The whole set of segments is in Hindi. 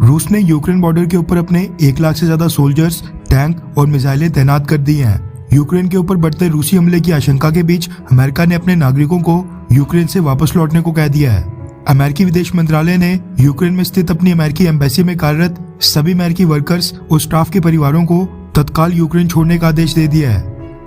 रूस ने यूक्रेन बॉर्डर के ऊपर अपने 1 लाख से ज्यादा सोल्जर्स, टैंक और मिसाइलें तैनात कर दी हैं। यूक्रेन के ऊपर बढ़ते रूसी हमले की आशंका के बीच अमेरिका ने अपने नागरिकों को यूक्रेन से वापस लौटने को कह दिया है। अमेरिकी विदेश मंत्रालय ने यूक्रेन में स्थित अपनी अमेरिकी एम्बेसी में कार्यरत सभी अमेरिकी वर्कर्स और स्टाफ के परिवारों को तत्काल यूक्रेन छोड़ने का आदेश दे दिया है।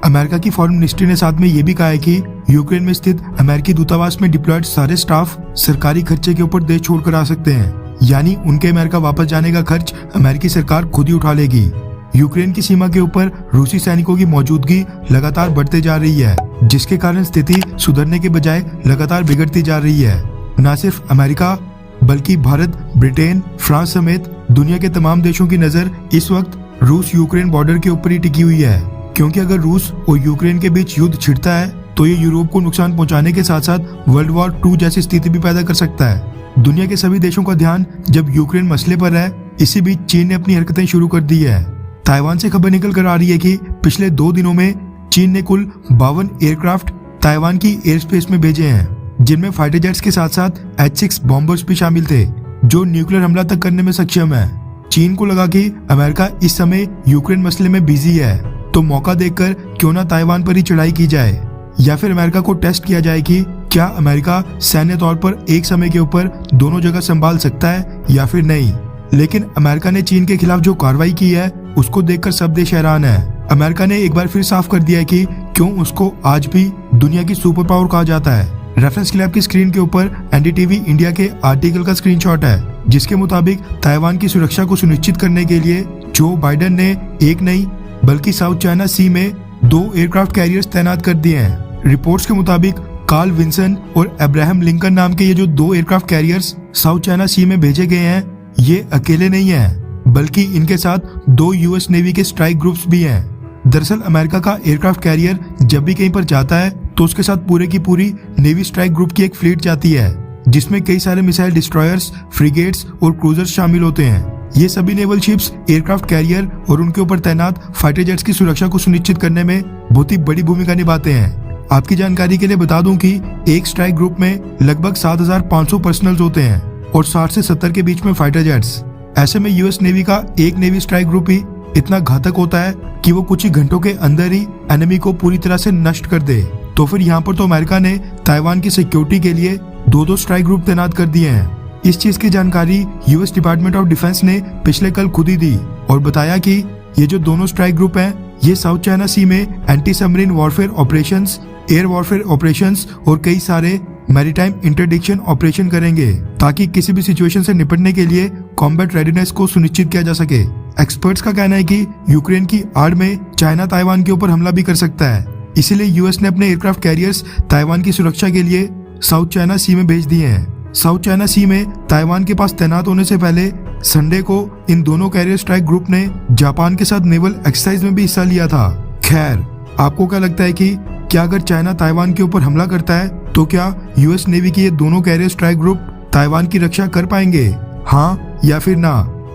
अमेरिका की फॉरेन मिनिस्ट्री ने साथ में ये भी कहा है कि यूक्रेन में स्थित अमेरिकी दूतावास में डिप्लॉयड सारे स्टाफ सरकारी खर्चे के ऊपर देश छोड़कर आ सकते हैं, यानी उनके अमेरिका वापस जाने का खर्च अमेरिकी सरकार खुद ही उठा लेगी। यूक्रेन की सीमा के ऊपर रूसी सैनिकों की मौजूदगी लगातार बढ़ते जा रही है, जिसके कारण स्थिति सुधरने के बजाय लगातार बिगड़ती जा रही है। न सिर्फ अमेरिका बल्कि भारत, ब्रिटेन, फ्रांस समेत दुनिया के तमाम देशों की नजर इस वक्त रूस यूक्रेन बॉर्डर के ऊपर ही टिकी हुई है, क्योंकि अगर रूस और यूक्रेन के बीच युद्ध छिड़ता है तो ये यूरोप को नुकसान पहुंचाने के साथ साथ वर्ल्ड वॉर 2 जैसी स्थिति भी पैदा कर सकता है। दुनिया के सभी देशों का ध्यान जब यूक्रेन मसले पर है, इसी बीच चीन ने अपनी हरकतें शुरू कर दी है। ताइवान से खबर निकल कर आ रही है कि पिछले 2 दिनों में चीन ने कुल 52 एयरक्राफ्ट ताइवान की एयर स्पेस में भेजे हैं, जिनमें फाइटर जेट्स के साथ साथ H-6 बॉम्बर्स भी शामिल थे, जो न्यूक्लियर हमला तक करने में सक्षम है। चीन को लगा कि अमेरिका इस समय यूक्रेन मसले में बिजी है, तो मौका देखकर क्यों ना ताइवान पर ही चढ़ाई की जाए, या फिर अमेरिका को टेस्ट किया जाए कि क्या अमेरिका सैन्य तौर पर एक समय के ऊपर दोनों जगह संभाल सकता है या फिर नहीं। लेकिन अमेरिका ने चीन के खिलाफ जो कार्रवाई की है उसको देखकर सब देश हैरान है। अमेरिका ने एक बार फिर साफ कर दिया है कि क्यों उसको आज भी दुनिया की सुपर पावर कहा जाता है। रेफरेंस क्लैब की स्क्रीन के ऊपर एनडीटीवी इंडिया के आर्टिकल का स्क्रीनशॉट है, जिसके मुताबिक ताइवान की सुरक्षा को सुनिश्चित करने के लिए जो बाइडेन ने एक नहीं बल्कि साउथ चाइना सी में 2 एयरक्राफ्ट कैरियर्स तैनात कर दिए हैं। रिपोर्ट्स के मुताबिक कार्ल विंसन और अब्राहम लिंकन नाम के ये जो 2 एयरक्राफ्ट कैरियर्स साउथ चाइना सी में भेजे गए हैं, ये अकेले नहीं हैं, बल्कि इनके साथ 2 यूएस नेवी के स्ट्राइक ग्रुप्स भी हैं। दरअसल अमेरिका का एयरक्राफ्ट कैरियर जब भी कहीं पर जाता है तो उसके साथ पूरे की पूरी नेवी स्ट्राइक ग्रुप की एक फ्लीट जाती है, जिसमें कई सारे मिसाइल डिस्ट्रॉयर्स, फ्रिगेट्स और क्रूजर्स शामिल होते हैं। ये सभी नेवल शिप्स एयरक्राफ्ट कैरियर और उनके ऊपर तैनात फाइटर जेट्स की सुरक्षा को सुनिश्चित करने में बहुत ही बड़ी भूमिका निभाते हैं। आपकी जानकारी के लिए बता दूं कि एक स्ट्राइक ग्रुप में लगभग 7,500 पर्सनल्स होते हैं और 60 से 70 के बीच में फाइटर जेट्स। ऐसे में यूएस नेवी का एक नेवी स्ट्राइक ग्रुप ही इतना घातक होता है कि वो कुछ ही घंटों के अंदर ही एनिमी को पूरी तरह से नष्ट कर दे। तो फिर यहाँ पर तो अमेरिका ने ताइवान की सिक्योरिटी के लिए 2 स्ट्राइक ग्रुप तैनात कर दिए हैं। इस चीज की जानकारी यूएस डिपार्टमेंट ऑफ डिफेंस ने पिछले कल खुद ही दी और बताया कि ये जो दोनों स्ट्राइक ग्रुप हैं, ये साउथ चाइना सी में anti submarine warfare operations, air warfare operations और कई सारे मैरीटाइम इंटरडिक्शन ऑपरेशन करेंगे, ताकि किसी भी सिचुएशन से निपटने के लिए कॉम्बैट रेडीनेस को सुनिश्चित किया जा सके। एक्सपर्ट्स का कहना है कि यूक्रेन की आड़ में चाइना ताइवान के ऊपर हमला भी कर सकता है, इसीलिए यूएस ने अपने एयरक्राफ्ट कैरियर्स ताइवान की सुरक्षा के लिए साउथ चाइना सी में भेज दिए हैं। साउथ चाइना सी में ताइवान के पास तैनात होने से पहले संडे को इन दोनों कैरियर स्ट्राइक ग्रुप ने जापान के साथ नेवल एक्सरसाइज में भी हिस्सा लिया था। खैर, आपको क्या लगता है कि क्या अगर चाइना ताइवान के ऊपर हमला करता है तो क्या यूएस नेवी की ये दोनों कैरियर स्ट्राइक ग्रुप ताइवान की रक्षा कर पाएंगे, हाँ या फिर ना?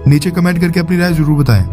नीचे कमेंट करके अपनी राय जरूर बताएं।